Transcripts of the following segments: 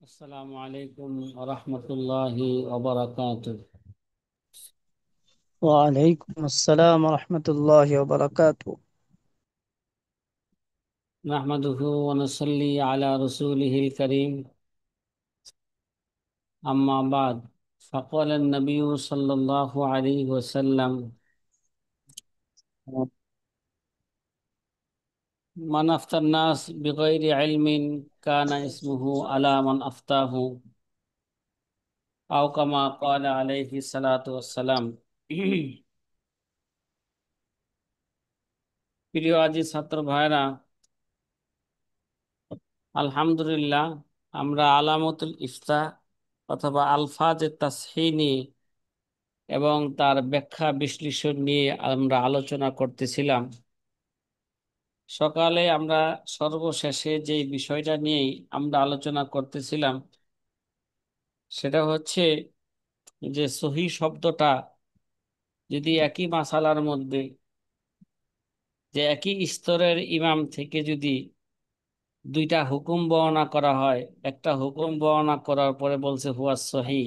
আসসালামু আলাইকুম ওয়া রাহমাতুল্লাহি ওয়া বারাকাতুহু। وعليكم السلام ورحمة الله وبركاته. নাহমাদুহু ওয়া নুসাল্লি আলা রাসূলিহিল কারীম। আম্মা বাদ। ফাকালা an-নাবিয়্যু সাল্লাল্লাহু আলাইহি ওয়াসাল্লাম মান আফতান নাস বিগাইরি ইলমিন কানা ইসমুহু আলা মান আফতাহু আও কামা ক্বালা আলাইহি সালাতু ওয়াসসালাম। প্রিয় আজি ছাত্র ভাইরা, আলহামদুলিল্লাহ, আমরা আলামতুল ইফতা অথবা আলফাজে তাসহীহ এবং তার ব্যাখ্যা বিশ্লেষণ নিয়ে আমরা আলোচনা করতেছিলাম। সকালে আমরা সর্বশেষে যে বিষয়টা নিয়েই আমরা আলোচনা করতেছিলাম সেটা হচ্ছে যে সহি শব্দটা যদি একই মাসালার মধ্যে, যে একই স্তরের ইমাম থেকে যদি দুইটা হুকুম বর্ণনা করা হয়, একটা হুকুম বর্ণনা করার পরে বলছে হুয়া সহি,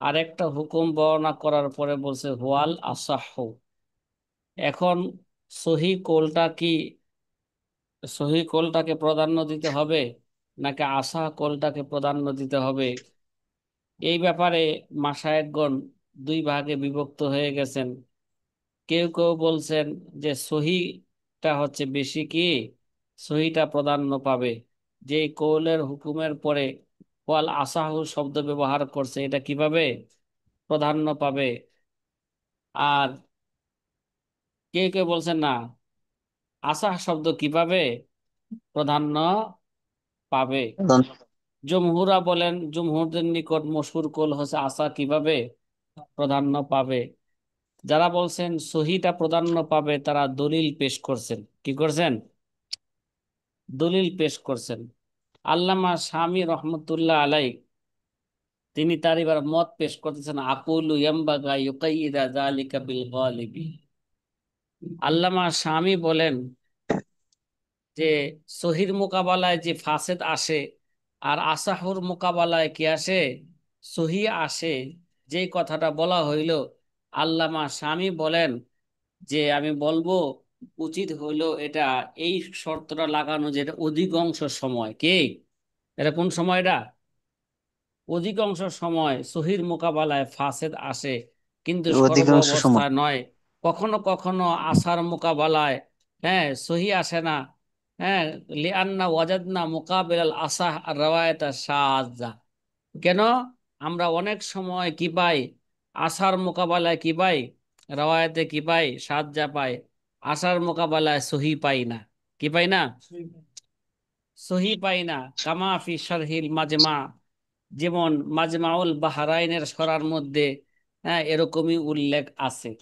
আর একটা হুকুম বর্ণনা করার পরে বলছে হুয়াল আসাহু। এখন সহি কোলটা কি, সহি কোলটাকে প্রাধান্য দিতে হবে নাকি আশা কোলটাকে প্রাধান্য দিতে হবে, এই ব্যাপারে মাশায়েখগণ দুই ভাগে বিভক্ত হয়ে গেছেন। কেউ কেউ বলছেন যে সহিটা হচ্ছে বেশি কি, সহিটা প্রাধান্য পাবে। যে কৌলের হুকুমের পরে ওয়াল আসাহু শব্দ ব্যবহার করছে, এটা কিভাবে প্রাধান্য পাবে। আর কেউ কেউ বলছেন না, আসাহ শব্দ কিভাবে প্রাধান্য পাবে। জমহুরা বলেন, জমহুরদের নিকট মশহুর কৌল হচ্ছে আসা কিভাবে প্রাধান্য পাবে। যারা বলছেন সহিটা প্রাধান্য পাবে তারা দলিল পেশ করছেন। কি করছেন? দলিল পেশ করছেন। আল্লামা শামী রহমতুল্লাহ আলাই তিনি তার এবার মত পেশ করতেছেন, আকুলু ইয়ামবাগা ইউকাইয়িদা যালিকা বিল গালিবি। আল্লামা শামী বলেন যে সহির মোকাবেলায় যে ফাসেদ আসে আর আসাহুর মোকাবেলায় কি আসে, সহি আসে। যে কথাটা বলা হইল, আল্লামা শামী বলেন যে আমি বলবো উচিত হইল এটা, এই শর্তটা লাগানো যেটা অধিকাংশ সময় কি, এটা কোন সময়টা, অধিকাংশ সময় সহির মোকাবেলায় ফাসেদ আসে কিন্তু সর্ব অধিকাংশ সময় অবস্থায় নয়। কখনো কখনো আসার মোকাবেলায় সহি আসে না। হ্যাঁ, লিআন্না ওয়াজাদনা মুকাবিলাল আসাহ আর রাওয়ায়াতা শাযযা। কেন? আমরা অনেক সময় কি পাই, আসার মোকাবেলায় কি পাই, রাওয়ায়াতে কি পাই, শাযযা পাই। আসার মোকাবেলায় সহি পাই না। কি পাই না? সহি পাই না। কামা ফি শারহিল মাজমা, যেমন মাজমাউল বাহরাইনের সরার মধ্যে এরকমই উল্লেখ আছে।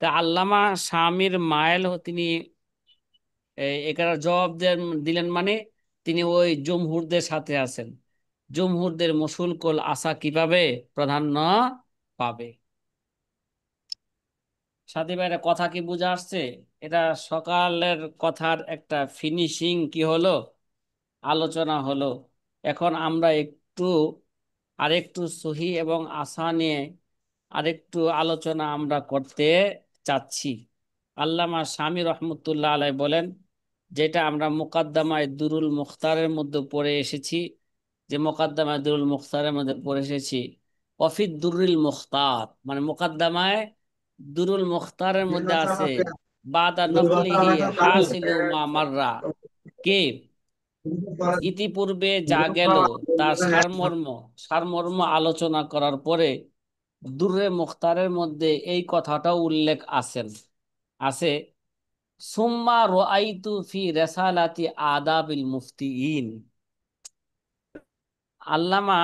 তা আল্লামা শামির মায়েল তিনি এটার জবাব দিলেন, মানে তিনি ওই জমহুরদের সাথে আছেন। জমহুরদের মসুল কল আসা কিভাবে প্রাধান্য পাবে। সাথী ভাইরা, কথা কি বুঝা আসছে? এটা সকালের কথার একটা ফিনিশিং কি হলো, আলোচনা হলো। এখন আমরা একটু আরেকটু সহি এবং আসা নিয়ে আরেকটু আলোচনা আমরা করতে চাচ্ছি। আল্লামা শামী রহমতুল্লাহ আলাই বলেন, যেটা আমরা মুকাদ্দামায়ে দুরুল মুখতারের মধ্যে পড়ে এসেছি, যে মুকাদ্দামায়ে দুরুল মুখতারের মধ্যে পড়ে এসেছি, অফিদ দুরুল মুখতার মানে মুকাদ্দামায়ে দুরুল মুখতারের মধ্যে আছে বাদা নকলিহি হাসিলু মা মাররা, কে ইতিপূর্বে যা গেল তার সারমর্ম, সারমর্ম আলোচনা করার পরে দুররে মুখতারের মধ্যে এই কথাটাও উল্লেখ আছেন, আছে। সুম্মা রাআইতু ফি রিসালাতি আদাবিল মুফতিইন। আল্লামা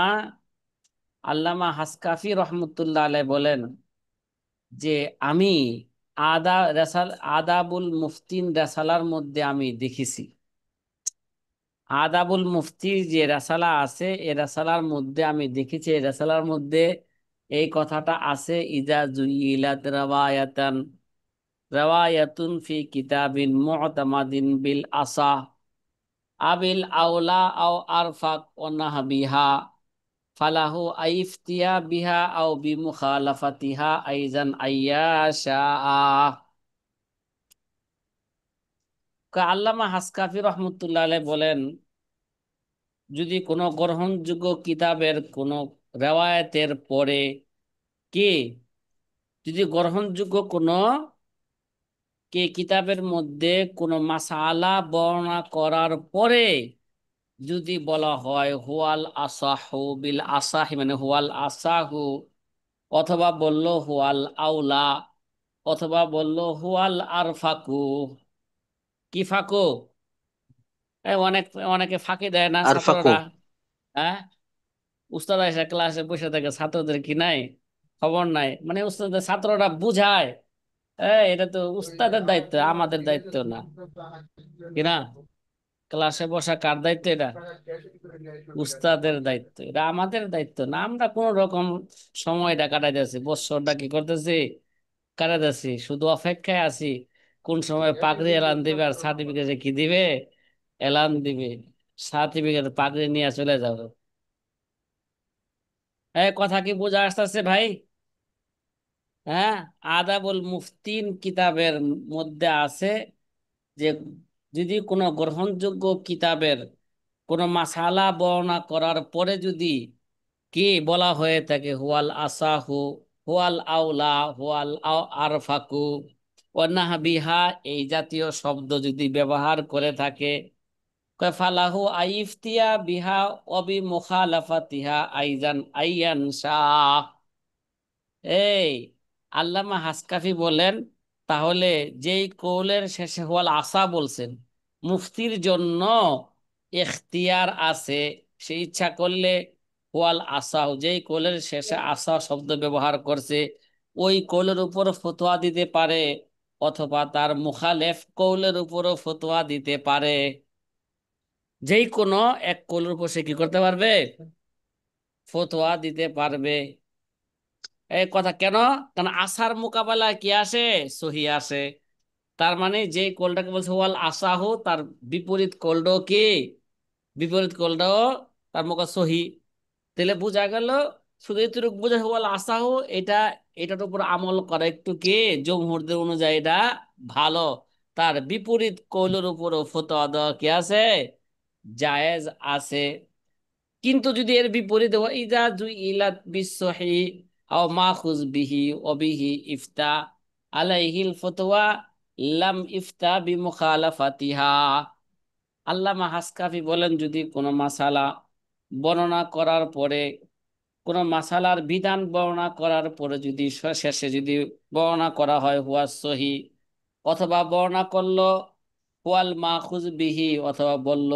আল্লামা হাসকাফি রহমতুল্লাহ আলাইহি বলেন যে আমি আদাবুল মুফতিন রেসালার মধ্যে আমি দেখেছি, আদাবুল মুফতি যে রেসালা আছে এই রেসালার মধ্যে আমি দেখেছি, এই রেসালার মধ্যে এই কথাটা আছে, ইজা জুইলাত রাওয়ায়াতান, রাওয়ায়াতুন ফি কিতাবিন মুতামাদিন বিল আসা আবিল আওলা আও আরফাক ও নাহবিহা ফালাহু আইফতিয়া বিহা আও বিমুখালাফাতিহা আইজান আইয়াশা। আল্লামা হাসকাফি রহমতুল্লাহ আলাইহি বলেন, যদি কোনো গ্রহণযোগ্য কিতাবের কোনো রেওয়ায়েতের পরে কি, যদি গ্রহণযোগ্য কোনো কিতাবের মধ্যে কোনো মাসালা বর্ণনা করার পরে যদি বলা হয় হুয়াল আসাহু বিল আসাহি, মানে হুয়াল আসাহু, অথবা বলল হুয়াল আউলা, অথবা বলল হুয়াল আরফাকু। কি ফাকু? অনেক অনেকে ফাঁকি দেয় না আর ফাকু। ছাত্ররা। হ্যাঁ, উস্তাদ এসে ক্লাসে বসে থাকে, ছাত্রদের কি নাই, খবর নাই, মানে উস্তাদের ছাত্ররা বুঝায়। এটা তো উস্তাদের দায়িত্ব, আমাদের দায়িত্ব না, কিনা? ক্লাসে বসা কার দায়িত্ব? এটা উস্তাদের দায়িত্ব, এটা আমাদের দায়িত্ব না। আমরা কোন রকম সময়টা কাটাইতেছি, বৎসরটা কি করতেছি, কাটাইতেছি, শুধু অপেক্ষায় আছি কোন সময় পাগড়ি এলান দিবে আর সার্টিফিকেটে কি দিবে, এলান দিবে, সার্টিফিকেট পাগড়ি নিয়ে চলে যাবো। কথা কি বোঝা আসতেছে ভাই? হ্যাঁ, আদাবুল মুফতিন কিতাবের মধ্যে আছে যে যদি কোনো গ্রহণযোগ্য কিতাবের কোনো মাসালা বর্ণনা করার পরে যদি কি বলা হয়ে থাকে হুয়াল আসাহু, হুয়াল আউলা, আরফাকু, ওয়ানাহবিহা, এই জাতীয় শব্দ যদি ব্যবহার করে থাকে, কয় ফালাহু আইফতিয়া বিহা অবি মুখালাফাতিহা আইজান আইয়ান শাহ। এই আল্লামা হাসকাফি বলেন, তাহলে যেই কৌলের শেষে হওয়াল আসা বলছেন, মুফতির জন্য এখতিয়ার আছে, সে ইচ্ছা করলে হওয়াল আসাও, যেই কৌলের শেষে আসা শব্দ ব্যবহার করছে ওই কৌলের উপর ফতোয়া দিতে পারে, অথবা তার মুখালেফ কৌলের উপরও ফতোয়া দিতে পারে। যেই কোনো এক কৌলের উপর সে কি করতে পারবে, ফতোয়া দিতে পারবে। এই কথা কেন? কারণ আসার মোকাবেলায় কি আসে, সহি আসে। তার মানে যে কোলটাকে বলছে ওয়াল আসাহু, তার বিপরীত কোলটাও কি, বিপরীত কোলটাও তার মোকা সহি। তাহলে বোঝা গেল, শুধু এতটুকু বোঝা ওয়াল আসাহু, এটা, এটার উপর আমল করা একটু কি জমহুরদের অনুযায়ী এটা ভালো। তার বিপরীত কৌলের উপরও ফতোয়া দেওয়া কি আছে, জায়েজ আছে। কিন্তু যদি এর বিপরীতে হয় ইজা জুই ইলাত বিসহি আও মাখুজ বিহি অবিহি ইফতা আলাইহিল ফতোয়া লাম ইফতা বিমুখালাফাতিহা। আল্লামা হাসকাফি বলেন, যদি কোনো মাসালা বর্ণনা করার পরে, কোনো মাসালার বিধান বর্ণনা করার পরে যদি শেষে যদি বর্ণনা করা হয় হুয়া সহি, অথবা বর্ণনা করলো হুয়াল মাখুজ বিহি, অথবা বলল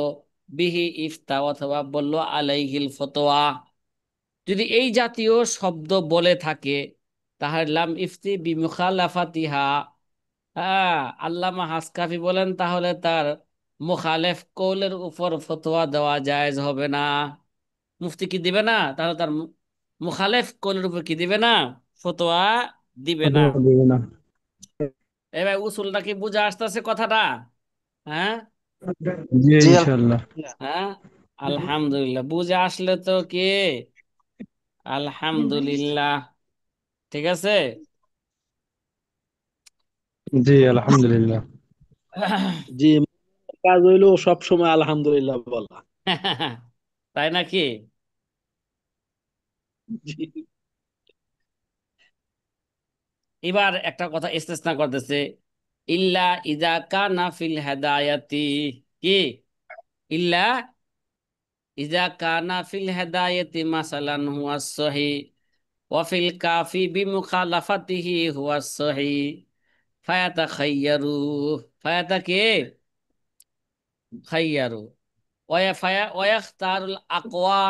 বিহি ইফতা, অথবা বলল আলাইহিল ফতোয়া, যদি এই জাতীয় শব্দ বলে থাকে, তাহলে লাম ইফতি বিমুখালাফাতিহা, হ্যাঁ, আল্লামা হাসকাফি বলেন তাহলে তার মুখালেফ কৌলের উপর ফতোয়া দেওয়া জায়েজ হবে না। মুফতি কি দিবে না? তাহলে তার মুখালেফ কৌলের উপর কি দিবে না, ফতোয়া দিবে না। ফতোয়া দিবে না। এবার উসুলটা কি বুঝে আসতেছে কথাটা? হ্যাঁ, জি জি ইনশাল্লাহ। হ্যাঁ, আলহামদুলিল্লাহ, বুঝে আসলে তো কি, আলহামদুলিল্লাহ। ঠিক আছে। জি আলহামদুলিল্লাহ। জি, কাজ হইলো সব সময় আলহামদুলিল্লাহ বলা। তাই নাকি? জি। এবার একটা কথা ইস্তেসনা করতেছে, ইল্লা ইজা কানা ফিল হেদায়াতি, কি, ইল্লা ইজা কানা ফিল হেদায়াতি মাসালান হুয়া সহি ওয়া ফিল কাফি বিমুখালাফাতিহি হুয়া সহি ফায়াতা খাইয়ারু, ফায়াতা কে, খাইয়ারু, ওয়াখতারুল আকওয়া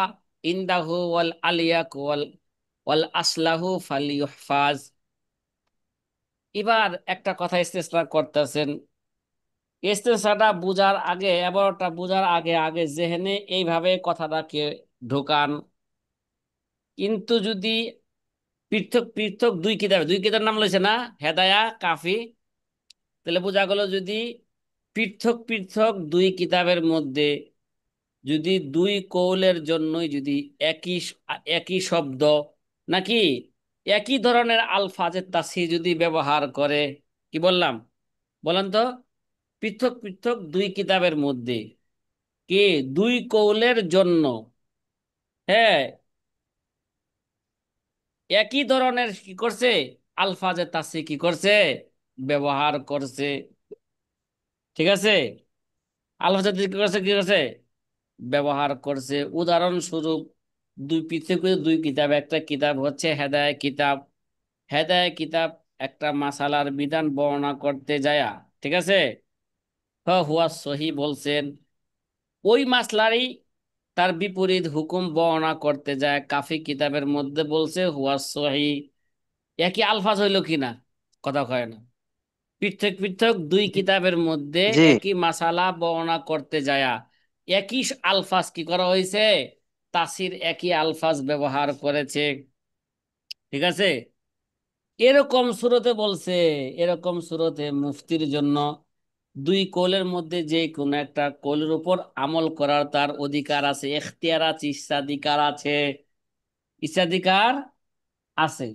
ইনদাহু ওয়াল আলিয়াক ওয়াল আসলাহু ফালিয়ুহফাজ। এবার একটা কথা ইস্তেসনা করতেছেন, ইস্তেসাটা বুঝার আগে, এবারটা বুঝার আগে আগে জেহেনে এইভাবে কথাটাকে ঢোকান। কিন্তু যদি পৃথক পৃথক দুই কিতাব, দুই কিতাব নাম লইছে না, হেদায়া কাফি, তাহলে বোঝা গেল যদি পৃথক পৃথক দুই কিতাবের মধ্যে যদি দুই কৌলের জন্যই যদি একই একই শব্দ নাকি একই ধরনের আলফাজের তাসহিহ যদি ব্যবহার করে, কি বললাম বলেন তো, পৃথক পৃথক দুই কিতাবের মধ্যে কি দুই কৌলের জন্য, হ্যাঁ, একই ধরনের কি করছে আলফাজের তাসহিহ কি করছে ব্যবহার করছে, ঠিক আছে, আলফাজের কি করছে ব্যবহার করছে। উদাহরণস্বরূপ দুই পৃথক দুই কিতাব, একটা কিতাব হচ্ছে হেদায়ে কিতাব। হেদায়ে কিতাব একটা মাসালার বিধান বর্ণনা করতে যায়, ঠিক আছে, হুয়া সহি বলছেন। ওই মাসলারই তার বিপরীত হুকুম বর্ণনা করতে যায় কাফি কিতাবের মধ্যে বলছে হুয়া সহি। একই আলফাজ হইল কিনা, কথা কয় না, পৃথক পৃথক দুই কিতাবের মধ্যে জি। একই মাসালা বর্ণনা করতে যায় একই আলফাজ কি করা হয়েছে, তাসির একই আলফাজ ব্যবহার করেছে, ঠিক আছে। এরকম সুরতে বলছে, এরকম সুরতে মুফতির জন্য দুই কৌলের মধ্যে যে কোনো একটা কৌলের উপর আমল করার তার অধিকার আছে, এখতিয়ার আছে, ইচ্ছাধিকার আছে, ইচ্ছাধিকার আছে।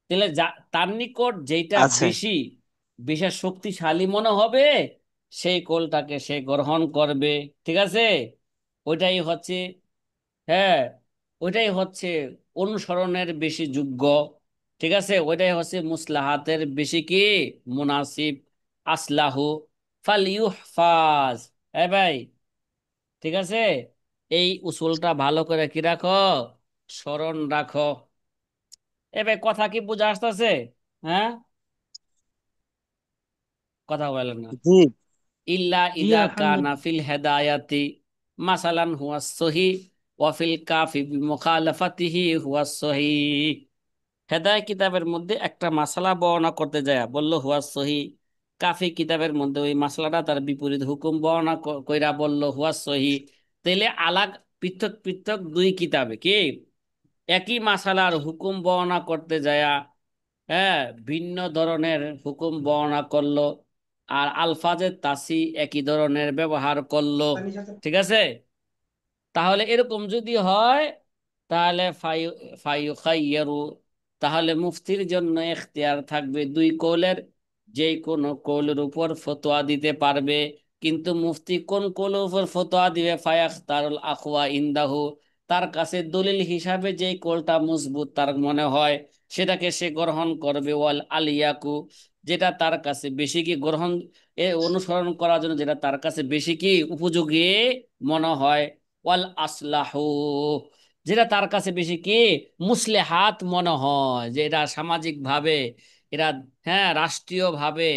তাহলে তার নিকট যেটা আছে। বেশি বিশেষ শক্তিশালী মনে হবে সেই কৌলটাকে সে গ্রহণ করবে, ঠিক আছে। ওইটাই হচ্ছে, হ্যাঁ, ওইটাই হচ্ছে অনুসরণের বেশি যোগ্য, ঠিক আছে, ওইটাই হচ্ছে মুসলাহাতের বেশি কি মুনাসিব। আসলাহু ফালিউহফাজ। ভাই, ঠিক আছে, এই উসুলটা ভালো করে কি রাখো, স্মরণ রাখো। ভাই, কথা কি বুঝা আসতেছে? হ্যাঁ, কথা বলেন না। জি। ইল্লা জি ইদা কানা আলহামদুলিল্লাহ। ফিল হেদায়াতি মাসালান হুয়া সহি ওয়া ফিল কাফি বিমুখালাফাতিহি হুয়া সহি। হেদায় কিতাবের মধ্যে একটা মাসালা বর্ণনা করতে যায় বলল হুয়া সহি, কাফি কিতাবের মধ্যে ওই মাসলাটা তার বিপরীত হুকুম বর্ণনা কইরা বলল হুয়া সহি। তাইলে আলাগ পৃথক পৃথক দুই কিতাবে কি একই মাসালার হুকুম বর্ণনা করতে যায়, হ্যাঁ, ভিন্ন ধরনের হুকুম বর্ণনা করলো, আর আলফাজের তাসি একই ধরনের ব্যবহার করলো, ঠিক আছে। তাহলে এরকম যদি হয় তাহলে ফায়ুখাইয়ারু, তাহলে মুফতির জন্য এখতিয়ার থাকবে দুই কৌলের যে কোনো কৌলের উপর ফতোয়া দিতে পারবে। কিন্তু মুফতি কোন কৌলের উপর ফতোয়া দিবে, ফায়াখতারুল আখওয়া ইনদাহু, তার কাছে দলিল হিসাবে যে কৌলটা মজবুত তার মনে হয় সেটাকে সে গ্রহণ করবে। ওয়াল আলিয়াকু, যেটা তার কাছে বেশি কি গ্রহণ অনুসরণ করার জন্য যেটা তার কাছে বেশি কি উপযোগী মনে হয়। ওয়াল আসলাহু, যেটা তার কাছে বেশি কি মুসলেহাত মনে হয়, যে এটা সামাজিক ভাবে, এরা, হ্যাঁ, রাষ্ট্রীয় ভাবে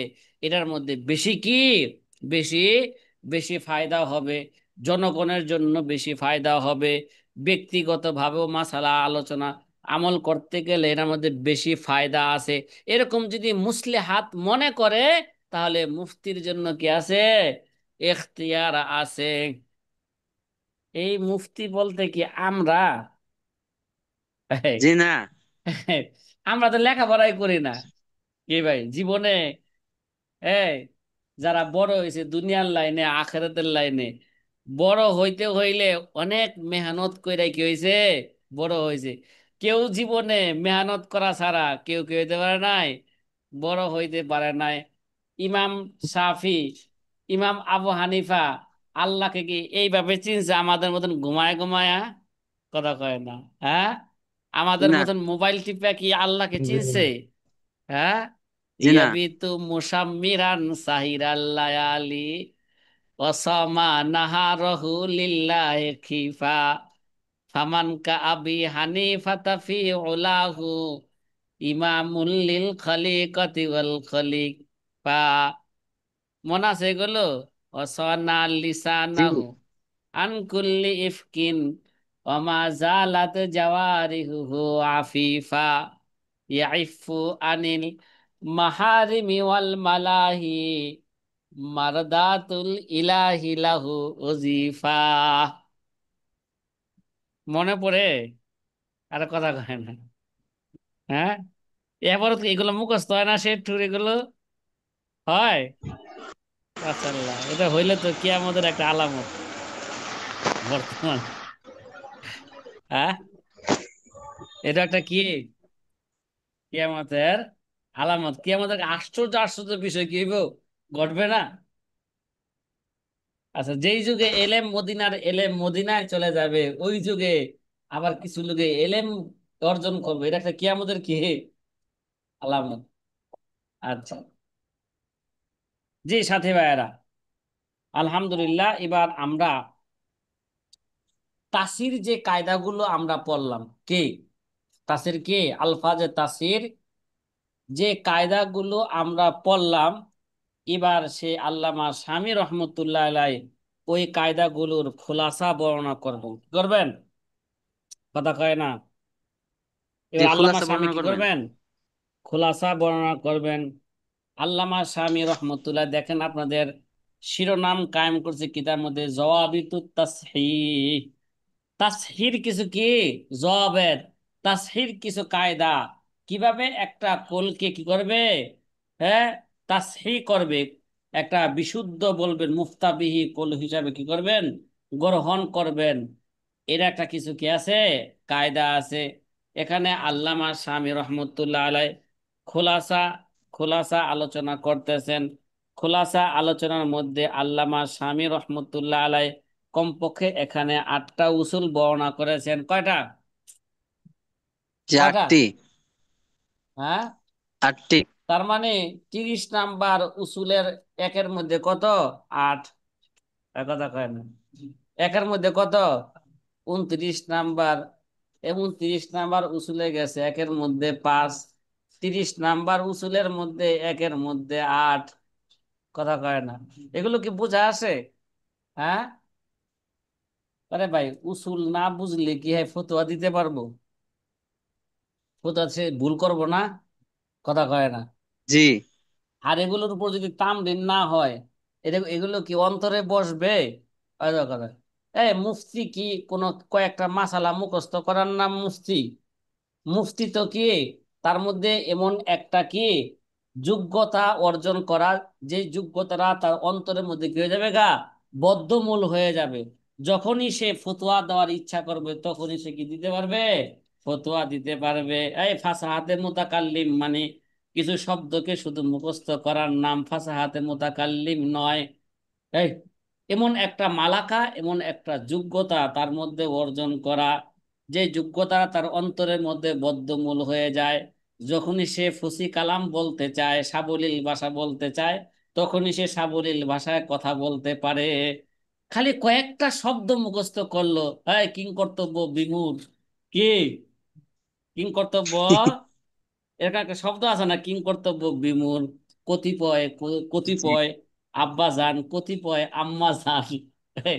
এটার মধ্যে বেশি কি বেশি বেশি ফায়দা হবে, জনগণের জন্য বেশি ফায়দা হবে, ব্যক্তিগত ভাবেও মাসালা আলোচনা আমল করতে গেলে এটার মধ্যে বেশি ফায়দা আছে, এরকম যদি মুসলেহাত মনে করে তাহলে মুফতির জন্য কি আছে, এখতিয়ার আছে। এই মুফতি বলতে কি আমরা? জি না। আমরা তো লেখাপড়াই করি না কি ভাই জীবনে। এই যারা বড় হয়েছে দুনিয়ার লাইনে আখিরাতের লাইনে, বড় হইতে হইলে অনেক মেহনত কইরা কি হয়েছে বড় হয়েছে। কেউ জীবনে মেহনত করা ছাড়া কেউ কেউ হইতে পারে নাই, বড় হইতে পারে নাই। ইমাম শাফি, ইমাম আবু হানিফা আল্লাহকে কি এইভাবে চিনছে আমাদের মতন ঘুমায় ঘুমায়া? কথা কয় না, হ্যাঁ, জি আমাদের না। মতন মোবাইল টিপা কি আল্লাহকে চিনছে? হ্যাঁ, জি না। ইয়াবিতু মুসাম্মিরান সাহিরাল লায়ালি ওয়াসামা নাহারহু লিল্লাহি খিফা ফামান কা আবি হানিফাতা ফি উলাহু ইমামুল লিল খলিকাতি ওয়াল খলিফা। মনে আছে এগুলো? ওয়াসানা জি। লিসানাহু আন কুল্লি ইফকিন ওমা জালাত জাওয়ারিহু আফিফা ইয়াইফু আনিল মাহারিমি ওয়াল মালাহি মারদাতুল ইলাহি লাহু উজিফা। মনে পড়ে? আর কথা কয় না, হ্যাঁ, এবার তো এগুলো মুখস্থ হয় না, সে টুর এগুলো হয়। মাশাআল্লাহ, এটা হইলে তো কিয়ামতের একটা আলামত। বর্তমান। হ্যাঁ, এটা একটা কি, কিয়ামতের আলামত। কিয়ামতের আশ্চর্য আশ্চর্য বিষয় কি হইব, ঘটবে না? আচ্ছা, যেই যুগে এলেম মদিনার এলেম মদিনায় চলে যাবে, ওই যুগে আবার কিছু লোকে এলেম অর্জন করবে, এটা একটা কিয়ামতের কি আলামত। আচ্ছা, জি সাথী ভাইয়েরা, আলহামদুলিল্লাহ। এবার আমরা তাসির যে কায়দাগুলো আমরা পড়লাম, কি তাসির, কি আলফাজে তাসির যে কায়দাগুলো আমরা পড়লাম, এবার সে আল্লামা শামী রহমতুল্লাহ আলাই ওই কায়দাগুলোর খোলাসা বর্ণনা করবেন। কি করবেন? কথা কয় না। জি, এবার আল্লামা খোলাসা শামী বর্ণনা কি করবেন। করবেন? খোলাসা বর্ণনা করবেন। আল্লামা শামী রহমতুল্লাহ, দেখেন আপনাদের শিরোনাম কায়েম করছে কিতাবের মধ্যে জওয়াবিতুত তাসহিহ। তাসহির কিছু কি, জবাবের তাসহির কিছু কায়দা, কিভাবে একটা কোলকে কি করবে, হ্যাঁ, তাসহিহ করবে, একটা বিশুদ্ধ বলবেন মুফতাবিহি কোল হিসাবে কি করবেন, গ্রহণ করবেন। এর একটা কিছু কি আছে, কায়দা আছে। এখানে আল্লামা শামী রহমতুল্লাহ আলাই খোলাসা খোলাসা আলোচনা করতেছেন। খোলাসা আলোচনার মধ্যে আল্লামা শামী রহমতুল্লাহ আলাই কমপক্ষে এখানে 8টা উসুল বর্ণনা করেছেন। কয়টা? জি, কয়টা? 8টি। হ্যাঁ, 8টি। তার মানে 30 নাম্বার উসুলের একের মধ্যে কত? 8। কথা কয় না। একের মধ্যে কত? 29 নাম্বার। এবং 30 নাম্বার উসুলে গেছে একের মধ্যে 5। 30 নাম্বার উসুলের মধ্যে একের মধ্যে 8। কথা কয় না। এগুলো কি বোঝা আসে? হ্যাঁ, আরে ভাই, উসুল না বুঝলে কি হয় ফতোয়া দিতে পারবো? ফতোয়া সে ভুল করবো না? কথা কয় না। জি। আর এগুলোর উপর যদি তামরিন না হয়, এগুলো কি অন্তরে বসবে? ওই দেখো কথা। মুফতি কি কোন কয়েকটা মাসালা মুখস্থ করার নাম মুফতি? মুফতি তো কি তার মধ্যে এমন একটা কি যোগ্যতা অর্জন করা, যে যোগ্যতাটা তার অন্তরের মধ্যে কি হয়ে যাবে গা, বদ্ধমূল হয়ে যাবে। যখনই সে ফতোয়া দেওয়ার ইচ্ছা করবে, তখনই সে কি দিতে পারবে, ফতোয়া দিতে পারবে। এই ফাসাহাতে মুতাকাল্লিম মানে কিছু শব্দকে শুধু মুখস্থ করার নাম ফাসাহাতে মুতাকাল্লিম নয়। এই এমন একটা মালাকা, এমন একটা যোগ্যতা তার মধ্যে অর্জন করা, যে যোগ্যতা তার অন্তরের মধ্যে বদ্ধমূল হয়ে যায়। যখনই সে ফসি কালাম বলতে চায়, সাবলীল ভাষা বলতে চায়, তখনই সে সাবলীল ভাষায় কথা বলতে পারে। খালি কয়েকটা শব্দ মুখস্থ করলো, কিং কর্তব্য বিমূঢ়, কি কিং কর্তব্য, এরকম একটা শব্দ আছে না, কিং কর্তব্য বিমূঢ়, কতিপয় জি। কতিপয় আব্বা যান, কতিপয় আম্মা যান, এই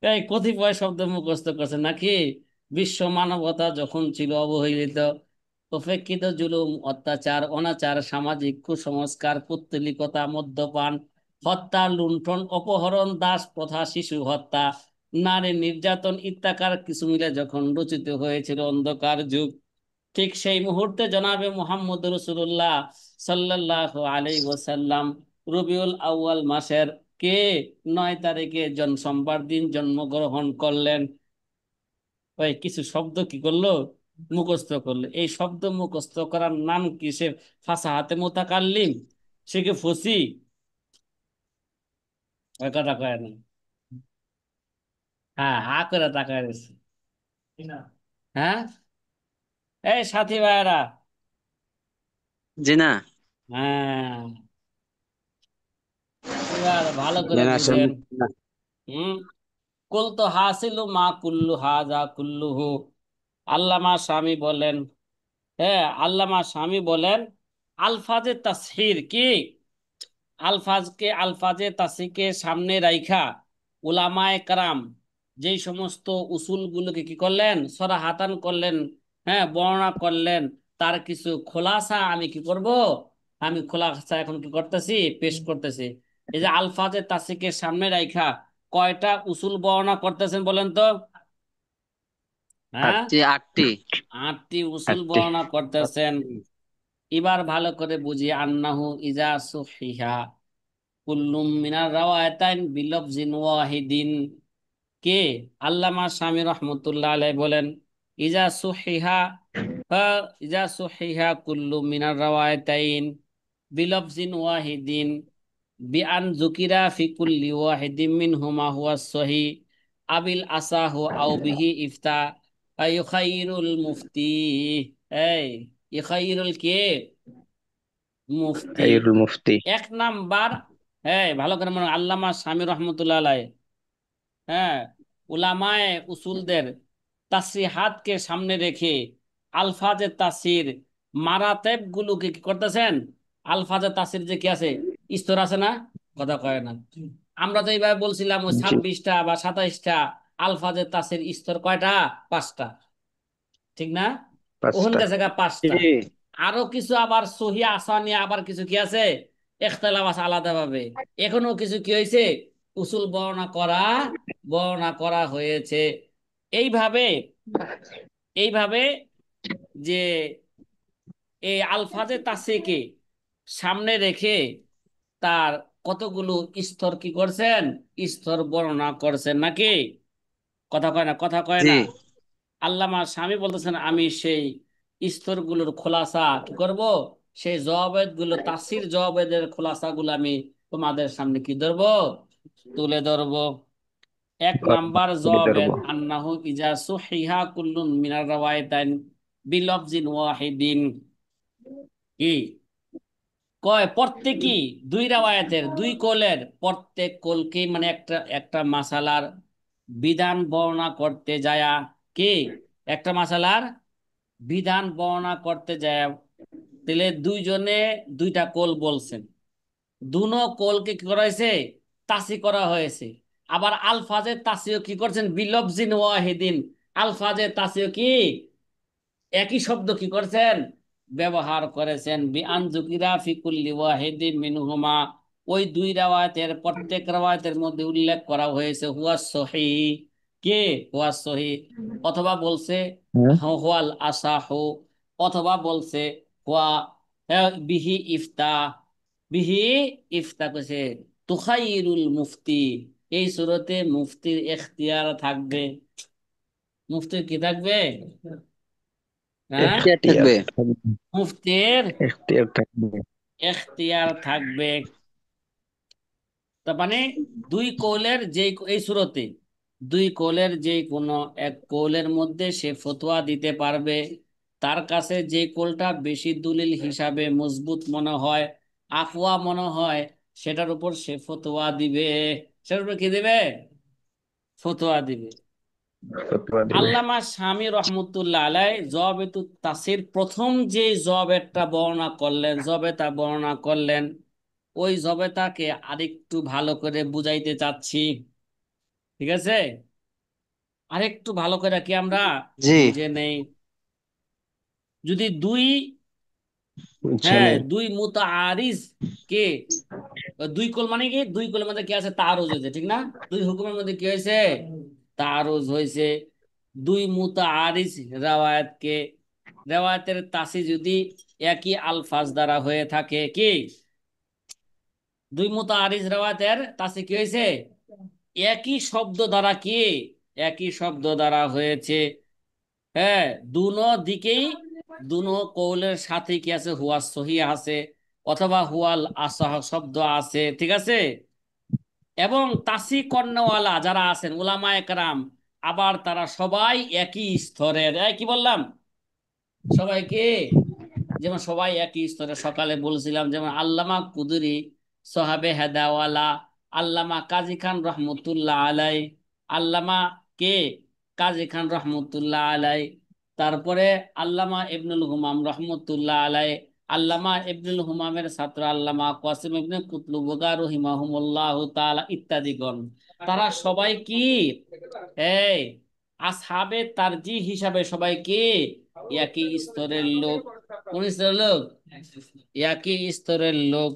এই কতিপয় শব্দ মুখস্থ করছে নাকি। বিশ্ব মানবতা যখন ছিল অবহেলিত, উপেক্ষিত, জুলুম অত্যাচার অনাচার সামাজিক কুসংস্কার পুত্তলিকতা মদ্যপান হত্যা লুণ্ঠন অপহরণ দাস প্রথা শিশু হত্যা নারী নির্যাতন ইত্যাকার কিছু মিলে যখন রচিত হয়েছিল অন্ধকার যুগ, ঠিক সেই মুহূর্তে জনাবে মুহাম্মদ রসুল্লাহ সাল্লাল্লাহু আলাইহি ওয়াসাল্লাম রবিউল আউয়াল মাসের কে 9 তারিখে সোমবার দিন জন্মগ্রহণ করলেন। ওই কিছু শব্দ কি করলো, মুখস্থ করলো। এই শব্দ মুখস্থ করার নাম কি, সে ফাসাহাতে মুতাকাল্লিম? সে কি ফসি? ওই কথা কয় না। হ্যাঁ, হা করে তাকায় রয়েছে। হ্যাঁ, এই সাথী ভাইয়েরা, জি না। হ্যাঁ, এবার ভালো জি করে না, বুঝেন। হুম, কুল তো হাসিলু মা কুল্লু হাজা কুল্লুহু। আল্লামা স্বামী বলেন, হ্যাঁ, আল্লামা স্বামী বলেন আলফাজে তাসহির কি, আলফাজে তাসহিরকে সামনে রাইখা উলামায়ে কারাম যেই সমস্ত উসুলগুলোকে কি করলেন, সরাহাতান করলেন, হ্যাঁ, বর্ণনা করলেন, তার কিছু খোলাসা আমি কি করব, আমি খোলাসা এখন কি করতেছি, পেশ করতেছি। এই যে আলফাজে তাসহিরকে সামনে রাইখা কয়টা উসুল বর্ণনা করতেছেন বলেন তো? হ্যাঁ, জি, 8টি। 8টি উসুল 8টি। বর্ণনা করতেছেন। এবার ভালো করে বুঝি, আন্নাহু ইজা সুহিহা কুল্লুম মিনার রাওয়ায়াতাইন বিলফজিন ওয়াহিদিন। কে? আল্লামা শামী রহমতুল্লাহ আলাই বলেন, ইজা সুহিহা ইজা সুহিহা কুল্লু মিনার রাওয়ায়াতাইন বিলফজিন ওয়াহিদিন বিআন যুকিরা ফি কুল্লি ওয়াহিদিন মিনহুমা হুয়া সহি আবিল আসাহু আও বিহি ইফতা ইউখাইরুল মুফতি। এই ইউখাইরুল কে? মুফতি। খাইরুল মুফতি। এক নাম্বার, হ্যাঁ ভালো করে মনে, আল্লামা শামী রহমতুল্লাহ আলাই, হ্যাঁ, উলামায়ে উসুলদের তাসরিহাতকে সামনে রেখে আলফাজে তাসির মারাতেব গুলোকে কি করতেছেন? আলফাজে তাসির যে কি আছে, স্তর আছে না, কথা কয় না। আমরা তো এইভাবে বলছিলাম ওই জি 26টা বা 27টা আলফাজে তাসির স্তর কয়টা? 5টা, ঠিক না? ওখান 5টা। গেছে গা 5টা। জি আরো কিছু আবার সহি আসানি আবার কিছু কি আছে, ইখতিলাফ আছে আলাদা ভাবে। এখনো কিছু কি হয়েছে, উসুল বর্ণনা করা হয়েছে। এইভাবে এইভাবে যে এই আলফাজে তাসিকে সামনে রেখে তার কতগুলো স্তর কি করছেন, স্তর বর্ণনা করছেন নাকি? কথা কয় না, কথা কয় জি না। আল্লামা স্বামী বলতেছেন, আমি সেই স্তরগুলোর খোলাসা কি করব, সেই জবাবেদ গুলো, তাসির জবাবেদের খোলাসা গুলো আমি তোমাদের সামনে কি ধরবো, তুলে ধরবো। এক নাম্বার তুলে জবাবেদ, ধরবো। আন্নাহু ইজা সুহিহা কুল্লুন মিনার রাওয়ায়াতাইন বিলফজিন ওয়াহিদিন। কি কয়? প্রত্যেকই দুই রাওয়ায়াতের, দুই কোলের প্রত্যেক কোলকে মানে একটা একটা মাসালার বিধান বর্ণনা করতে যায়া, কি একটা মাসালার বিধান বর্ণনা করতে যায়, তাহলে দুইজনে দুইটা কোল বলছেন, দুনো কোলকে কি করা হয়েছে, তাসি করা হয়েছে। আবার আলফাজে তাসিও কি করছেন, বিলফজিন ওয়াহিদিন, আলফাজে তাসিও কি একই শব্দ কি করছেন, ব্যবহার করেছেন। বিআন যুকিরা ফি কুল্লি ওয়াহিদিন মিনহুমা, ওই দুই রাওয়ায়াতের প্রত্যেক রাওয়ায়াতের মধ্যে উল্লেখ করা হয়েছে হুয়া সহি, কে হুয়া সহি, অথবা বলছে হুম। হুয়াল আসাহু, অথবা বলছে হুয়া বিহি ইফতা, বিহি ইফতা কইছে তুখাইরুল মুফতি। এই সূরাতে মুফতির এখতিয়ার থাকবে। মুফতির কি থাকবে? হ্যাঁ, এখতিয়ার এখতিয়ার থাকবে। থাকবে। মুফতির এখতিয়ার থাকবে। এখতিয়ার থাকবে। তার মানে দুই কৌলের যে, এই সূরাতে দুই কৌলের যে কোনো এক কৌলের মধ্যে সে ফতোয়া দিতে পারবে। তার কাছে যে কৌলটা বেশি দলিল হিসাবে মজবুত মনে হয়, আকওয়া মনে হয়, সেটার উপর সে ফতোয়া দিবে। সেটার উপর কি দিবে? ফতোয়া দিবে। ফতোয়া দিবে। আল্লামা শামী রহমতুল্লাহ আলাই জবেতু তাসির প্রথম যে জবেরটা বর্ণনা করলেন, জবেতা বর্ণনা করলেন, ওই জবেতাকে আরেকটু ভালো করে বুঝাইতে চাচ্ছি, ঠিক আছে? আরেকটু ভালো করে কি আমরা জি বুঝে নেই। যদি দুই, বুঝছে হ্যাঁ, নেই। দুই মুতাআরিজ কে, দুই কোল মানে কি, দুই কোলের মধ্যে কি আছে, তারুজ হয়েছে, ঠিক না? দুই হুকুমের মধ্যে কি হয়েছে, তারুজ হয়েছে। দুই মুতাআরিজ রাওয়ায়াতকে, রাওয়ায়াতের তাসি যদি একই আলফাজ দ্বারা হয়ে থাকে, কি দুই মুতাআরিজ রাওয়ায়াতের তাসি কি হয়েছে, একই শব্দ দ্বারা, কি একই শব্দ দ্বারা হয়েছে, হ্যাঁ, দুনো দিকেই, দুনো কৌলের সাথে কি আছে, হুয়া সহি আছে, অথবা হুয়াল আসাহ শব্দ আছে, ঠিক আছে? এবং তাসি কর্ণওয়ালা যারা আছেন উলামায়ে কেরাম, আবার তারা সবাই একই স্তরের। কি বললাম? সবাইকে, যেমন সবাই একই স্তরে, সকালে বলছিলাম যেমন আল্লামা কুদুরি সাহাবে হেদাওয়ালা, আল্লামা কাজী খান রহমতুল্লাহ আলাই, আল্লামা কে কাজী খান রহমতুল্লাহ আলাই, তারপরে আল্লামা ইবনুল হুমাম রহমতুল্লাহ আলাই, আল্লামা ইবনুল হুমামের ছাত্র আল্লামা কাসিম ইবনে কুতলুবগা রহিমাহুমুল্লাহ তাআলা ইত্যাদিগণ, তারা সবাই কি এই আসহাবে তারজিহ হিসাবে সবাই কি একই স্তরের লোক। কোন স্তরের লোক? একই স্তরের লোক।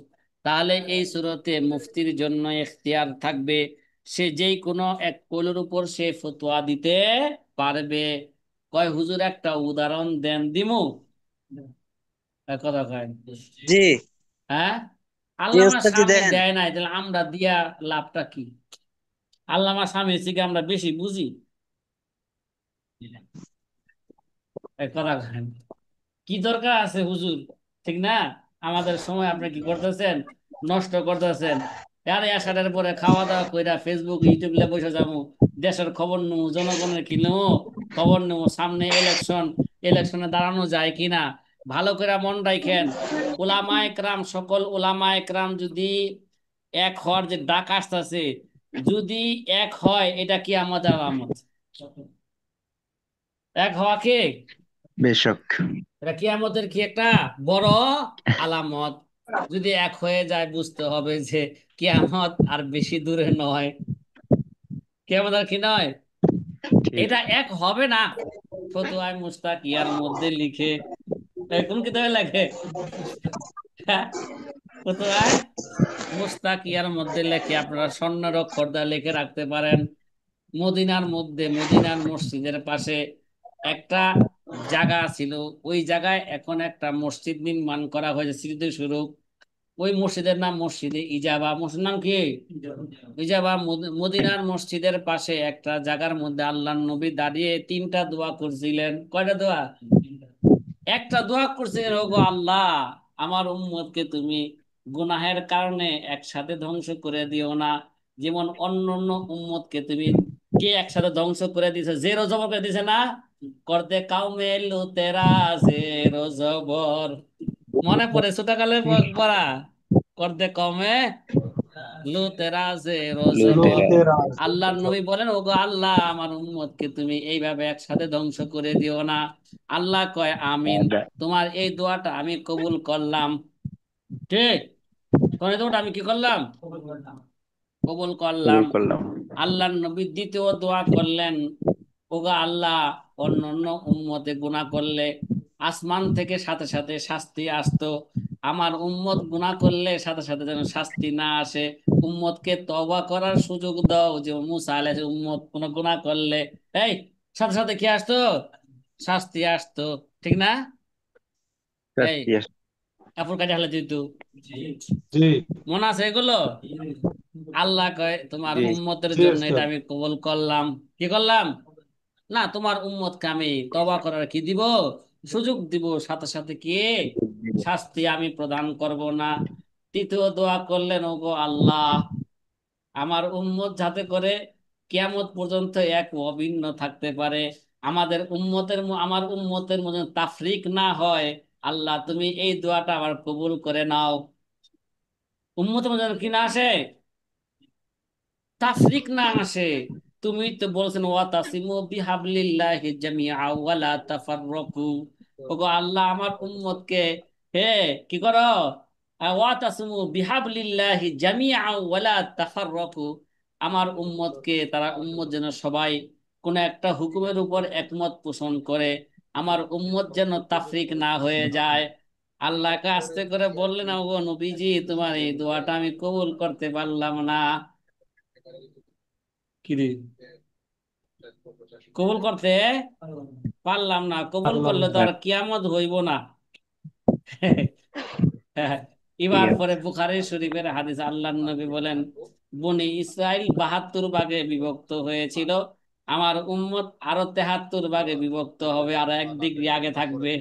তাহলে এই সুরতে মুফতির জন্য এখতিয়ার থাকবে, সে যেই কোনো এক কৌলের উপর সে ফতোয়া দিতে পারবে। কয় হুজুর একটা উদাহরণ দেন, দিমু? কথা কয়, জি হ্যাঁ, জি আল্লামা ওস্তাদ জি স্বামী দেন। দেয় নাই, তাহলে আমরা দিয়া লাভটা কি? আল্লামা স্বামী থেকে আমরা বেশি বুঝি। এই কথা বলেন। কি দরকার আছে হুজুর, ঠিক না? আমাদের সময় আপনি কি করতেছেন? নষ্ট করতেছেন। আরে আসার পরে খাওয়া দাওয়া কইরা ফেসবুক ইউটিউব লে বসে যাবো, দেশের খবর নেবো, জনগণের কি নেবো, খবর নেবো। সামনে ইলেকশন, ইলেকশনে দাঁড়ানো যায় কিনা ভালো করে মন রাখেন। ওলামা একরাম, সকল ওলামা একরাম যদি এক হওয়ার যে ডাক আসতেছে, যদি এক হয় এটা কি আমাদের আলামত। এক হওয়া কে, বেশক। এটা কিয়ামতের কি একটা বড় আলামত। যদি এক হয়ে যায় বুঝতে হবে যে কিয়ামত আর বেশি দূরে নয়। কিয়ামত আর কি নয়, ঠিক। এটা এক হবে না। ফতুয়ায়ে মুস্তাক ইয়ার মধ্যে লিখে, কোন কিতাবে লেখে? হ্যাঁ, ফতুয়ায়ে মুস্তাক ইয়ার মধ্যে লেখে, আপনারা স্বর্ণের অক্ষর দিয়ে লিখে রাখতে পারেন। মদিনার মধ্যে, মদিনার মসজিদের পাশে একটা জায়গা ছিল। ওই জায়গায় এখন একটা মসজিদ নির্মাণ করা হয়েছে স্মৃতিস্বরূপ। ওই মসজিদের নাম মসজিদে ইজাবা। মসজিদের নাম কি? ইজাবা। মদিনার মসজিদের পাশে একটা জায়গার মধ্যে আল্লাহর নবী দাঁড়িয়ে তিনটা দোয়া করছিলেন। কয়টা দোয়া? একটা দোয়া করছিলেন, ওগো আল্লাহ, আমার উম্মতকে তুমি গুনাহের কারণে একসাথে ধ্বংস করে দিও না, যেমন অন্য অন্য উম্মতকে তুমি কে একসাথে ধ্বংস করে দিয়েছে, জেরো জবর করে দিয়েছে না? করতে কাউমে লুতেরা, জেরো জবর। মনে পড়ে ছোটকালের পড়া? করতে কমে লুতেরা, জেরো জবর। লুতেরা। আল্লাহর নবী বলেন, ওগো আল্লাহ, আমার উম্মতকে তুমি এইভাবে একসাথে ধ্বংস করে দিও না। আল্লাহ কয় আমিন, তোমার এই দোয়াটা আমি কবুল করলাম। ঠিক, তোমার এই দোয়াটা আমি কি করলাম? কবুল করলাম। কবুল করলাম। আল্লাহর নবী দ্বিতীয় দোয়া করলেন, ওগো আল্লাহ, অন্যান্য উম্মতে গুনাহ করলে আসমান থেকে সাথে সাথে শাস্তি আসতো, আমার উম্মত গুনাহ করলে সাথে সাথে যেন শাস্তি না আসে। উম্মতকে তওবা করার সুযোগ দাও, যে মুসা আলাইহিস উম্মত কোন গুনাহ করলে এই সাথে সাথে কি আসতো? শাস্তি আসতো, ঠিক না? এই সত্যি। কাপড় কাটা হলে দিত, জি মনে আছে এগুলো? আল্লাহ কয় তোমার জি। উম্মতের জি জন্য এটা ওস্তাদ। আমি কবুল করলাম। কি করলাম? না, তোমার উম্মতকে আমি তওবা করার কি দিব? সুযোগ দিব, সাথে সাথে কি শাস্তি আমি প্রদান করব না। তৃতীয় দোয়া করলেন, ওগো আল্লাহ, আমার উম্মত যাতে করে কিয়ামত পর্যন্ত এক অভিন্ন থাকতে পারে, আমার উম্মতের মধ্যে তাফরিক না হয়, আল্লাহ তুমি এই দোয়াটা আমার কবুল করে নাও। উম্মতের মধ্যে যেন কি না আসে, তাফরিক না আসে। তুমি তো বলছেন ওয়াতাসিমু বিহাবলিল্লাহি জামিআ ওয়ালা তাফাররাকু। ওগো আল্লাহ, আমার উম্মতকে হে কি করো? ওয়াতাসিমু বিহাবলিল্লাহি জামিআ ওয়ালা তাফাররাকু। আমার উম্মতকে, তারা উম্মত যেন সবাই কোন একটা হুকুমের উপর একমত পোষণ করে, আমার উম্মত যেন তাফরিক না হয়ে যায়। আল্লাহকে আস্তে করে বললেন, ওগো নবীজি, তোমার এই দোয়াটা আমি কবুল করতে পারলাম না। কিরে, কবুল করতে পারলাম না। কবুল পারলাম করলে তো না। আর কিয়ামত হইব না। ঠিক এবার আছে। পরে বুখারী শরীফের হাদিস, আল্লাহর নবী বলেন, বনি ইসরাইল 72 ভাগে বিভক্ত হয়েছিল, আমার উম্মত আরো 73 ভাগে বিভক্ত হবে, আর 1 ডিগ্রি আগে থাকবে।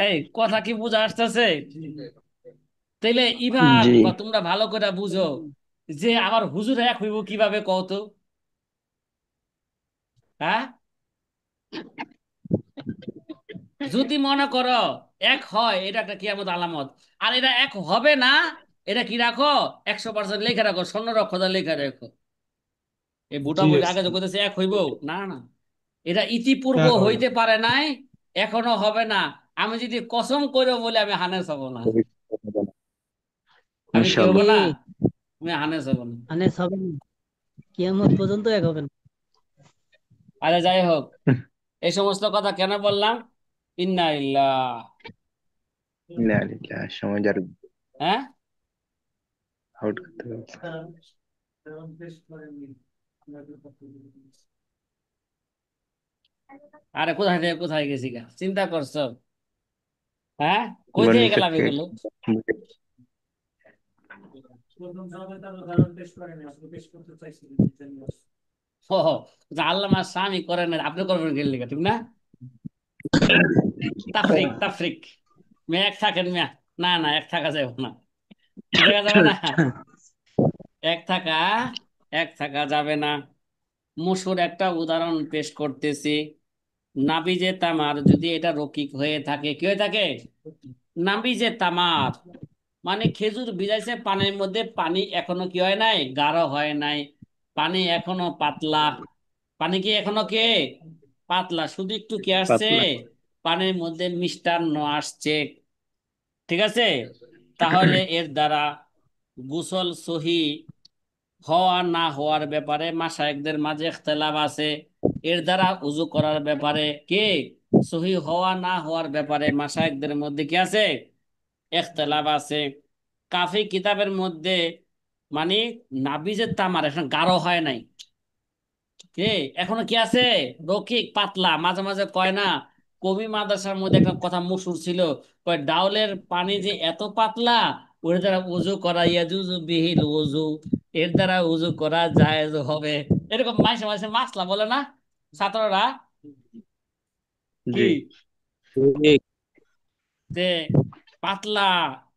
এই কথা কি বুঝা আসতেছে? তাইলে ইভান জি। তোমরা ভালো করে বুঝো যে আমার হুজুর এক হইব কিভাবে, কত? হ্যাঁ, যদি মনে করো এক হয়, এটা একটা কিয়ামত আলামত। আর এটা এক হবে না, এটা কি রাখো, 100% লেখা রাখো, স্বর্ণ রক্ষতা লেখা রাখো। এই বুটা জি বুটি আগে ওস্তাদ। যখন এক হইব, না না, এটা ইতিপূর্ব এক হবে না। হইতে পারে নাই, এখনো হবে না। আমি যদি কসম করে বলে, আমি হানেস হব না। আমি কি হব ইনশাআল্লাহ। না? জি, আমি হানেস হব না। আনিস হবে না, কিয়ামত পর্যন্ত এক হবে না। আরে যাই হোক, এই সমস্ত কথা কেন বললাম? ইন্না ইল্লাহ। না লিল্লাহ, সময় যার হ্যাঁ, আউট করতে হবে। আরে কোথায় থেকে কোথায় গেছি গা, চিন্তা করছো? হ্যাঁ, কই তোমার থেকে নিকট গেলাম থেকে এগুলো? ও আল্লামা স্বামী করেন না, আপনি করবেন গেলে ঠিক না? তাফরিক তাফরিক মেয়ে এক থাকেন মেয়া, না না এক থাকা যাবে না, কি থাকা যাবে না, এক থাকা, এক থাকা যাবে না। মশুর একটা উদাহরণ পেশ করতেছি। নাবিজে তামার যদি এটা রকিক হয়ে থাকে, কি হয়ে থাকে? নাবিজে তামার মানে খেজুর ভিজাইছে পানির মধ্যে, পানি এখনো কি হয় নাই, গাঢ় হয় নাই, পানি এখনো পাতলা। পানি কি এখনো কে পাতলা, শুধু একটু কি আসছে, পাতলা। পানির মধ্যে মিষ্টান্ন আসছে। ঠিক আছে, তাহলে এর দ্বারা গোসল সহি হওয়া না হওয়ার ব্যাপারে মাশায়েখদের মাঝে ইখতিলাফ আছে। এর দ্বারা উযু করার ব্যাপারে কি সহি হওয়া না হওয়ার ব্যাপারে মাশায়েখদের মধ্যে কি আছে, ইখতিলাফ আছে। কাফি কিতাবের মধ্যে মানে নাবিজের তামার এখন গাঢ় হয় নাই, কে এখনো কি আছে, রকিক পাতলা। মাঝে মাঝে কয় না, কবি মাদ্রাসার মধ্যে একটা কথা মশহুর ছিল, কয় ডাউলের পানি যে এত পাতলা, ওর দ্বারা উযু করা ইয়াজুজু বিহিল উযু, এর দ্বারা উযু করা জায়েজ হবে। এরকম মাঝে মাঝে মাসলা বলে না ছাত্ররা, কি জি। যে পাতলা।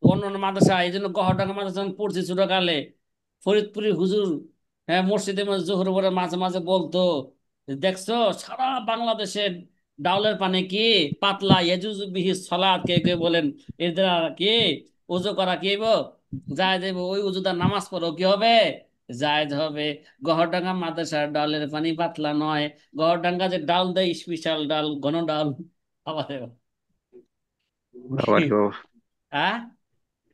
অন্য অন্য মাদ্রাসা, এই জন্য গহরডাঙ্গা মাদ্রাসা যখন পড়ছি ছোটকালে, ফরিদপুরি হুজুর, হ্যাঁ মসজিদের মধ্যে জোহর পরে মাঝে মাঝে বলতো যে, দেখছো সারা বাংলাদেশের ডাউলের পানি কি পাতলা, ইয়াজুজু বিহি সলাত, কে কে বলেন এর দ্বারা কি ওযু করা কি হইব, জায়েজ হইব, ওই ওযুদার নামাজ পড়ো কি হবে, জায়েজ হবে। গহরডাঙ্গা মাদ্রাসার ডাউলের পানি পাতলা নয়, গহরডাঙ্গা যে ডাল দেয় স্পেশাল ডাল, ঘন ডাল, আবার বাবা রে বাবা। হ্যাঁ,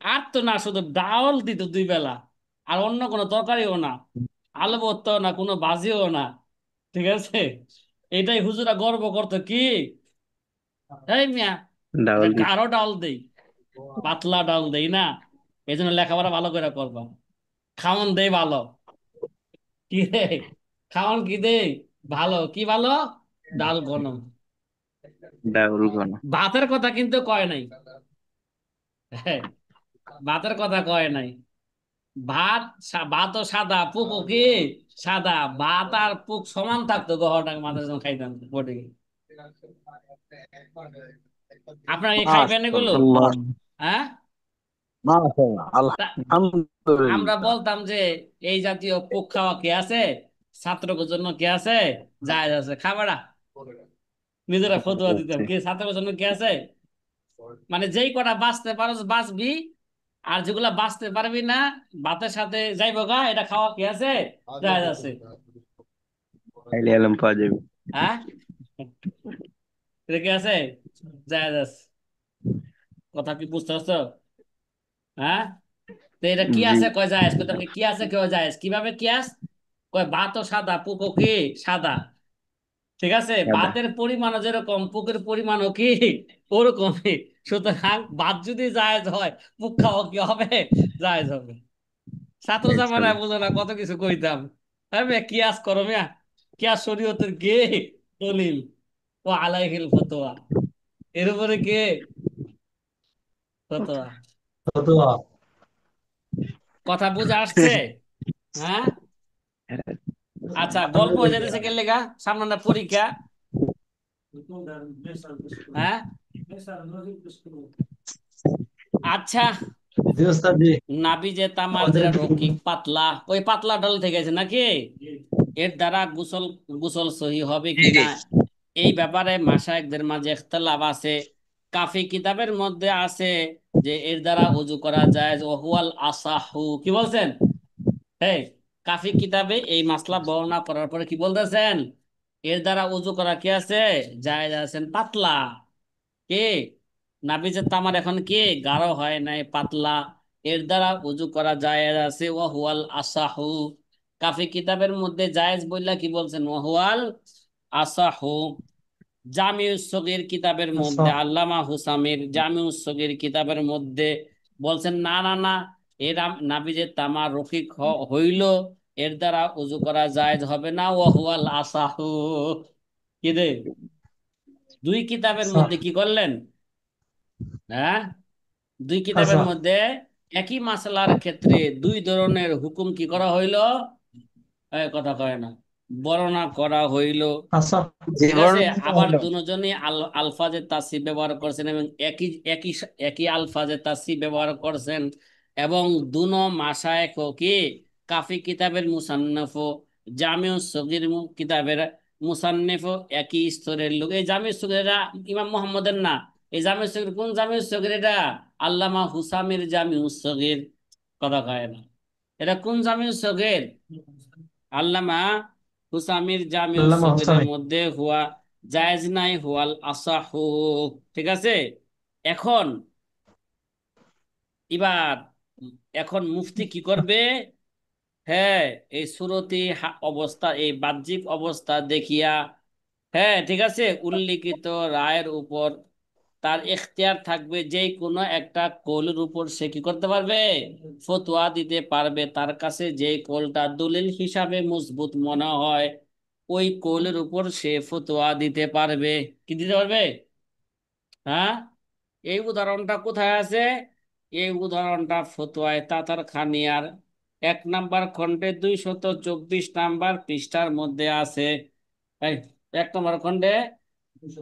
আর তো না, শুধু ডাল দিত দুই বেলা, আর অন্য কোনো তরকারিও না, আলু ভর্তাও না, কোনো ভাজিও না। ঠিক আছে, এটাই হুজুরা গর্ব করতো কি, এই মিয়া এটা ডাউল দিস। গাঢ় ডাল দেই, পাতলা ডাল দেই না, এই জন্য লেখাপড়া ভালো করে করবা, খাওন দেই ভালো, কি রে খাওন কি দেই ভালো, কি ভালো, ডাল ঘন। ডাউল ঘন। ভাতের কথা কিন্তু কয় নাই, হ্যাঁ ভাতের কথা কয় নাই। ভাতও সাদা, পুকও কি সাদা, ভাত আর পুক সমান থাকতো গহরটাকে মাথায় যখন খাইতাম বটে। আপনারা কি খাইবেন এগুলো? আল্লাহ, হ্যাঁ, মাশাআল্লাহ, তা- আমরা আলহামদুলিল্লাহ। বলতাম যে এই জাতীয় পুক খাওয়া কে আছে, ছাত্রদের জন্য কে আছে, জায়েজ আছে, খাবারা নিজেরা ফতোয়া দিতাম, আচ্ছা। কি ছাত্রদের জন্য কে আছে, মানে যেই কটা বাঁচতে পারো বাঁচবি, আর যেগুলা বাঁচতে পারবি না ভাতের সাথে যাইবো গা, এটা খাওয়া কি আছে, জায়েজ আছে। খাইলে আলম পাওয়া যাবে। হ্যাঁ, এটা কি আছে, জায়েজ আছে। কথা কি বুঝতে পারছো? হ্যাঁ, তো এটা কি জি। আছে কয় জায়েজ, কয় তোমাকে কি আছে কয় জায়েজ, কিভাবে কিয়াস, কয় ভাতও সাদা পুকও কি সাদা। ঠিক আছে, সাদা। ভাতের পরিমাণও যেরকম পুকের পরিমাণও কি ওরকমই। সুতরাং ভাত যদি জায়েজ হয়, পুক খাওয়া কি হবে, জায়েজ হবে। ছাত্র এই জামানায় ছবি। বুঝো না কত কিছু কইতাম, হ্যাঁ মিয়া কিয়াস করো মিয়া, কিয়াস শরীয়তের কে দলিল, ও আলাইহিল ফতোয়া, এর উপরে কে ফতোয়া। কথা বুঝে আসছে? হ্যাঁ, আচ্ছা গল্প হয়ে যেতেছে কে লেগা, সামনে না পরীক্ষা। হ্যাঁ, আচ্ছা, জি ওস্তাদ জি। নাবিজে তামার যেটা রকিক পাতলা, ওই পাতলা ডাল থেকে আছে নাকি, এর দ্বারা গোসল গোসল সহি হবে কিনা, এই ব্যাপারে মাশায়েখদের মাঝে ইখতিলাফ আছে। কাফি কিতাবের মধ্যে আছে যে এর দ্বারা ওযু করা যায়, ওহুয়াল আসাহু, কি বলছেন, এই কাফি কিতাবে এই মাসলা বর্ণনা করার পরে কি বলতেছেন, এর দ্বারা ওযু করা কি আছে, জায়েজ আছেন পাতলা, কে নাবিজের তামার এখন কি গাঢ় হয় নাই, পাতলা, এর দ্বারা ওযু করা জায়েজ আছে, ওয়াহুয়াল আসাহু। কাফি কিতাবের মধ্যে জায়েজ বললা কি বলছেন, ওয়াহুয়াল আসাহু। জামিউস সগীর কিতাবের আচ্ছা, মধ্যে আল্লামা হুসামির জামিউস সগীর কিতাবের মধ্যে বলছেন, না না না, এর নাবিজের তামা রফিক হইল, এর দ্বারা ওযু করা জায়েজ হবে না, ওয়াহুয়াল আসাহু। কি রে, দুই কিতাবের আচ্ছা, মধ্যে কি করলেন, হ্যাঁ দুই কিতাবের আচ্ছা, মধ্যে একই মাসলার ক্ষেত্রে দুই ধরনের হুকুম কি করা হইল, কথা কয় না, বর্ণনা করা হইল। আচ্ছা, জি ঠিক আছে, বর্ণনা আবার হলো। দুজনই আলফাজে তাসি ব্যবহার করছেন এবং একই একই একই আলফাজে তাসি ব্যবহার করছেন, এবং দুনো মাশায়েখ কি কাফি কিতাবের মুসান্নফ, জামিউ সগীর কিতাবের মুসান্নিফ একই স্তরের লোক। এই জামিউ সগীর ইমাম মুহাম্মদের না, এই জামিউ সগীর কোন জামিউ সগীর? এটা আল্লামা হুসামির জামিউ সগীর। কথা কয় না, এটা কোন জামিউ সগীর? আল্লামা হুসামির জামিউ আল্লামা সগীরের হোসামি। মধ্যে হুয়া জায়েজ নাই, হুয়াল আসাহু। ঠিক আছে, এখন এবার এখন মুফতি কি করবে? হ্যাঁ, এই সুরতি অবস্থা, এই বাহ্যিক অবস্থা দেখিয়া, হ্যাঁ ঠিক আছে, উল্লিখিত রায়ের উপর তার এখতিয়ার থাকবে, যে কোনো একটা কৌলের উপর সে কি করতে পারবে? ফতোয়া দিতে পারবে। তার কাছে যে কৌলটা দলিল হিসাবে মজবুত মনে হয়, ওই কৌলের উপর সে ফতোয়া দিতে পারবে। কি দিতে পারবে? হ্যাঁ, এই উদাহরণটা কোথায় আছে? এই উদাহরণটা ফতোয়ায়ে তাতার খানিয়ার 1 নম্বর খণ্ডে 224 নম্বর পৃষ্ঠার মধ্যে আছে। এই 1 নম্বর খণ্ডে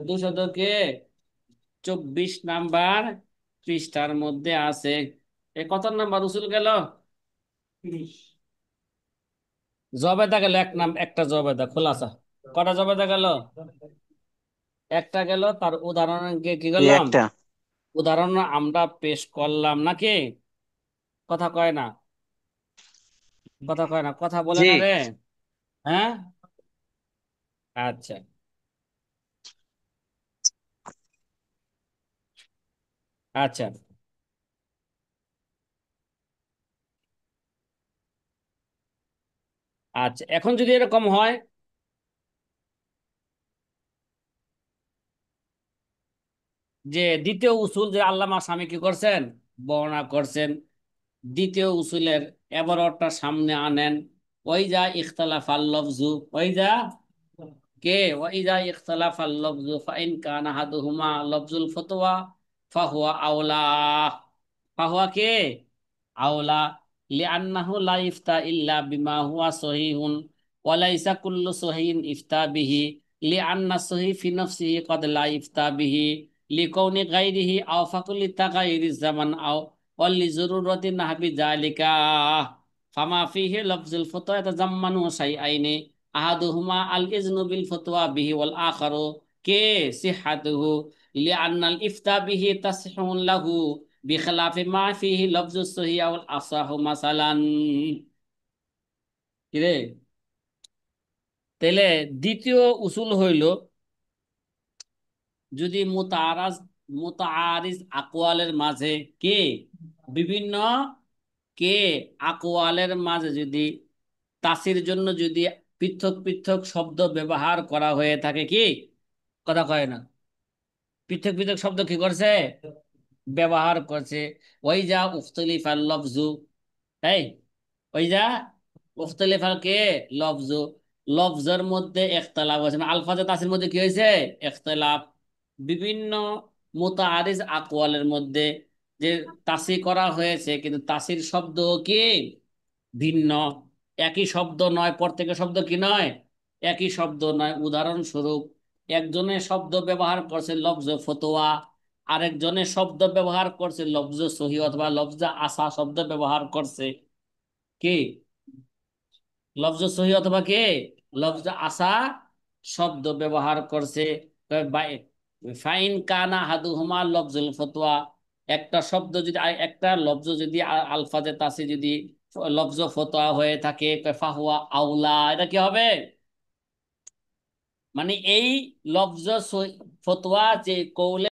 224 নম্বর পৃষ্ঠার মধ্যে আছে। এ কত নাম্বার উসুল গেল? জবেদা গেল একটা জবেদা খোলাসা। কটা জবেদা গেল? একটা গেল। তার উদাহরণ কি জি করলাম? একটা। উদাহরণ আমরা পেশ করলাম নাকি? কথা কয় না, কথা কয় না, কথা বলে জি না রে। হ্যাঁ, আচ্ছা, আচ্ছা, আচ্ছা। এখন যদি এরকম হয় যে দ্বিতীয় উসুল যে আল্লামা স্বামী কি করছেন, বর্ণনা করছেন, দ্বিতীয় উসুলের এবারটা সামনে আনেন। ওই যা ইখতালাফাল লফজু, ওই যা কে ওয়াইদা ইখতালাফাল লফজু ফাইন কান আহাদুহুমা লফজুল ফতোয়া ফাহুয়া আওলা। ফাহুয়া কে আওলা, লিআন্নাহু লা ইফতা ইল্লা বিমা হুয়া সহিহুন ওয়া লাইসা কুল্লু সহিহিন ইফতা বিহি, লিআন্না সহিহ ফি নাফসিহি ক্বাদ লা ইফতা বিহি, লিকাউনি গায়রিহি আও ফাকুলি তাগায়ুরি জামান আও ওয়া লিজুরুরাতি নাহবি যালিকা। ফামা ফিহি লফজুল ফতোয়া ইয়াতাজাম্মানু শাইআইনি, আহাদুহুমা আল ইজনু বিল ফতোয়া বিহি ওয়াল আখারু কে সিহাতুহু, লিআন্নাল ইফতা বিহি তাসহিহুন লাহু বিখিলাফি মা ফিহি লফজুস সহিহ ওয়াল আসাহু মাসালান। কিরে, তাহলে দ্বিতীয় উসুল হইল, যদি মুতাআরিজ আকওয়ালের মাঝে কে বিভিন্ন কে আকওয়ালের মাঝে যদি তাসির জন্য যদি পৃথক পৃথক শব্দ ব্যবহার করা হয়ে থাকে, কি কথা কয় না, পৃথক পৃথক শব্দ কি করছে, ব্যবহার করছে। ওই যা উখতুলিফাল লফজু, এই ওই যা উখতুলিফাল কে লফজু, লফজের মধ্যে ইখতিলাফ হয়েছে, মানে আলফাজে তাসির মধ্যে কি হয়েছে, ইখতিলাফ। বিভিন্ন মুতাআরিজ আকওয়ালের মধ্যে যে তাসি করা হয়েছে, কিন্তু তাসির শব্দ কি ভিন্ন, একই শব্দ নয়, প্রত্যেকের শব্দ কি নয়, একই শব্দ নয়। উদাহরণস্বরূপ, একজনের শব্দ ব্যবহার করছে লফজ ফতোয়া, আরেকজনের শব্দ ব্যবহার করছে লফজ সহি অথবা লফজ আসা শব্দ ব্যবহার করছে, কি লফজ সহি অথবা কে লফজ আসা শব্দ ব্যবহার করছে। ফাইন কানা হাদুহুমা লফজুল ফতোয়া, একটা শব্দ যদি একটা লফজ যদি আলফাজে তাসি যদি লফজ ফতোয়া হয়ে থাকে, ফাহুয়া আউলা, এটা কি হবে? মানে এই লফজ ফতোয়া যে কৌলে